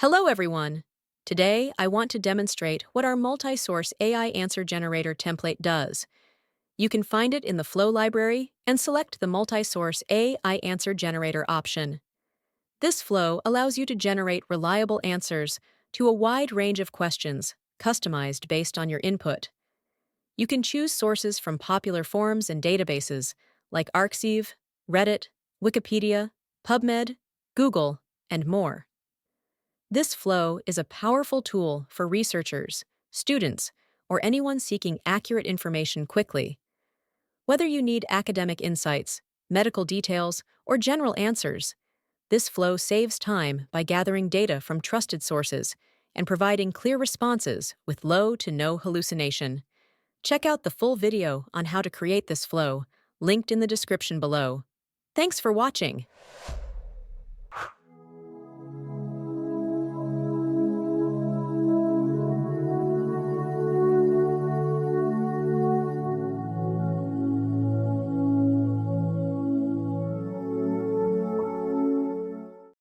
Hello, everyone. Today, I want to demonstrate what our multi-source AI answer generator template does. You can find it in the Flow library and select the multi-source AI answer generator option. This flow allows you to generate reliable answers to a wide range of questions, customized based on your input. You can choose sources from popular forums and databases like Arxiv, Reddit, Wikipedia, PubMed, Google, and more. This flow is a powerful tool for researchers, students, or anyone seeking accurate information quickly. Whether you need academic insights, medical details, or general answers, this flow saves time by gathering data from trusted sources and providing clear responses with low to no hallucination. Check out the full video on how to create this flow, linked in the description below. Thanks for watching.